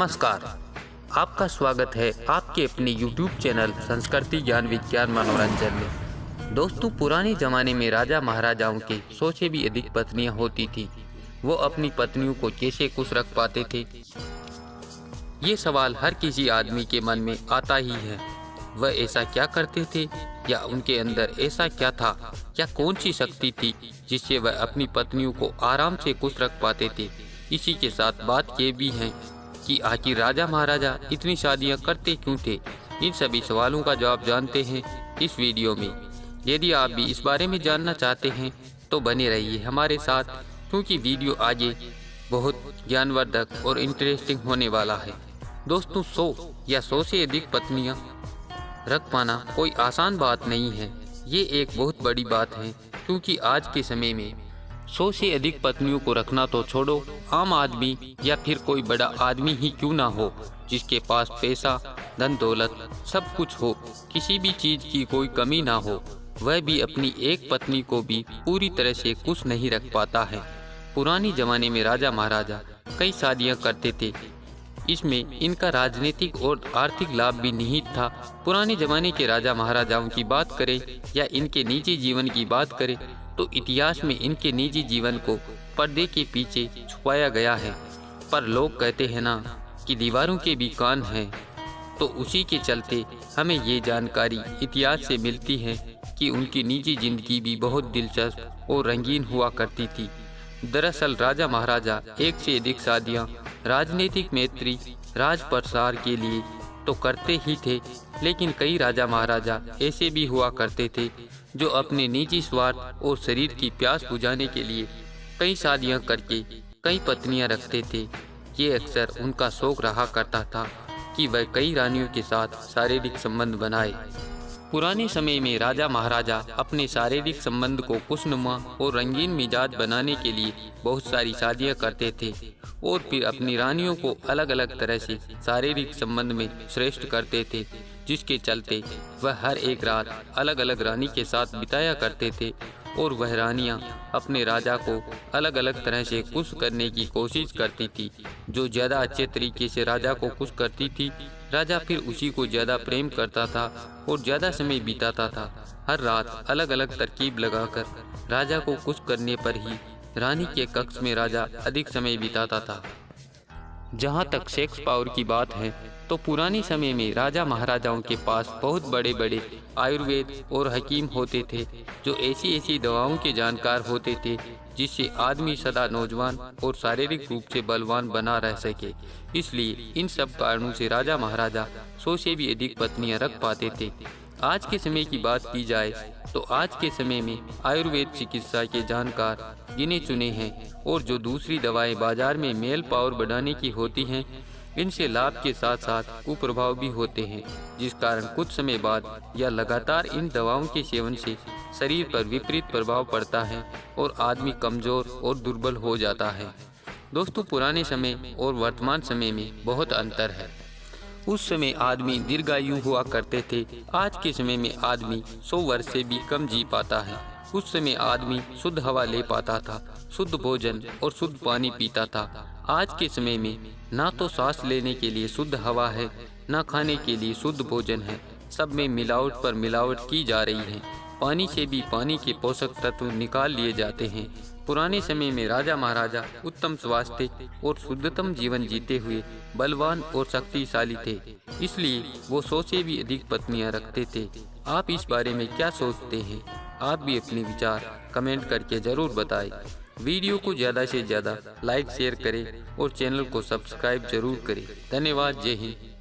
नमस्कार, आपका स्वागत है आपके अपने YouTube चैनल संस्कृति ज्ञान विज्ञान मनोरंजन में। दोस्तों, पुराने ज़माने में राजा महाराजाओं के 100 से भी अधिक पत्नियां होती थी। वो अपनी पत्नियों को कैसे खुश रख पाते थे, ये सवाल हर किसी आदमी के मन में आता ही है। वह ऐसा क्या करते थे, या उनके अंदर ऐसा क्या था, या कौन सी शक्ति थी जिससे वह अपनी पत्नियों को आराम से खुश रख पाते थे। इसी के साथ बात ये भी है कि आखिर राजा महाराजा इतनी शादियां करते क्यों थे। इन सभी सवालों का जवाब जानते हैं इस वीडियो में। यदि आप भी इस बारे में जानना चाहते हैं तो बने रहिए हमारे साथ, क्योंकि वीडियो आगे बहुत ज्ञानवर्धक और इंटरेस्टिंग होने वाला है। दोस्तों, 100 या 100 से अधिक पत्नियां रख पाना कोई आसान बात नहीं है। ये एक बहुत बड़ी बात है, क्योंकि आज के समय में 100 से अधिक पत्नियों को रखना तो छोड़ो, आम आदमी या फिर कोई बड़ा आदमी ही क्यों ना हो, जिसके पास पैसा धन दौलत सब कुछ हो, किसी भी चीज की कोई कमी ना हो, वह भी अपनी एक पत्नी को भी पूरी तरह से खुश नहीं रख पाता है। पुराने जमाने में राजा महाराजा कई शादियां करते थे। इसमें इनका राजनीतिक और आर्थिक लाभ भी निहित था। पुराने जमाने के राजा महाराजाओं की बात करें या इनके निजी जीवन की बात करें तो इतिहास में इनके निजी जीवन को पर्दे के पीछे छुपाया गया है। पर लोग कहते हैं ना कि दीवारों के भी कान हैं, तो उसी के चलते हमें ये जानकारी इतिहास से मिलती है कि उनकी निजी जिंदगी भी बहुत दिलचस्प और रंगीन हुआ करती थी। दरअसल राजा महाराजा एक से अधिक शादियाँ राजनीतिक मैत्री राज प्रसार के लिए तो करते ही थे, लेकिन कई राजा महाराजा ऐसे भी हुआ करते थे जो अपने निजी स्वार्थ और शरीर की प्यास बुझाने के लिए कई शादियां करके कई पत्नियां रखते थे। ये अक्सर उनका शौक रहा करता था कि वह कई रानियों के साथ शारीरिक संबंध बनाए। पुराने समय में राजा महाराजा अपने शारीरिक संबंध को खुशनुमा और रंगीन मिजाज बनाने के लिए बहुत सारी शादियां करते थे और फिर अपनी रानियों को अलग अलग तरह से शारीरिक संबंध में श्रेष्ठ करते थे, जिसके चलते वह हर एक रात अलग अलग रानी के साथ बिताया करते थे और वह रानियां अपने राजा को अलग अलग तरह से खुश करने की कोशिश करती थी। जो ज़्यादा अच्छे तरीके से राजा को खुश करती थी, राजा फिर उसी को ज़्यादा प्रेम करता था और ज़्यादा समय बिताता था। हर रात अलग अलग तरकीब लगाकर राजा को खुश करने पर ही रानी के कक्ष में राजा अधिक समय बिताता था। जहाँ तक सेक्स पावर की बात है तो पुराने समय में राजा महाराजाओं के पास बहुत बड़े बड़े आयुर्वेद और हकीम होते थे, जो ऐसी ऐसी दवाओं के जानकार होते थे जिससे आदमी सदा नौजवान और शारीरिक रूप से बलवान बना रह सके। इसलिए इन सब कारणों से राजा महाराजा 100 से भी अधिक पत्नियां रख पाते थे। आज के समय की बात की जाए तो आज के समय में आयुर्वेद चिकित्सा के जानकार गिने चुने हैं, और जो दूसरी दवाएं बाजार में मेल पावर बढ़ाने की होती हैं, इनसे लाभ के साथ साथ कुप्रभाव भी होते हैं, जिस कारण कुछ समय बाद या लगातार इन दवाओं के सेवन से शरीर पर विपरीत प्रभाव पड़ता है और आदमी कमजोर और दुर्बल हो जाता है। दोस्तों, पुराने समय और वर्तमान समय में बहुत अंतर है। उस समय आदमी दीर्घायु हुआ करते थे। आज के समय में आदमी 100 वर्ष से भी कम जी पाता है। उस समय आदमी शुद्ध हवा ले पाता था, शुद्ध भोजन और शुद्ध पानी पीता था। आज के समय में ना तो सांस लेने के लिए शुद्ध हवा है, ना खाने के लिए शुद्ध भोजन है। सब में मिलावट पर मिलावट की जा रही है। पानी से भी पानी के पोषक तत्व निकाल लिए जाते हैं। पुराने समय में राजा महाराजा उत्तम स्वास्थ्य और शुद्धतम जीवन जीते हुए बलवान और शक्तिशाली थे, इसलिए वो 100 से भी अधिक पत्नियां रखते थे। आप इस बारे में क्या सोचते हैं? आप भी अपने विचार कमेंट करके ज़रूर बताएं। वीडियो को ज़्यादा से ज़्यादा लाइक शेयर करें और चैनल को सब्सक्राइब जरूर करें। धन्यवाद। जय हिंद।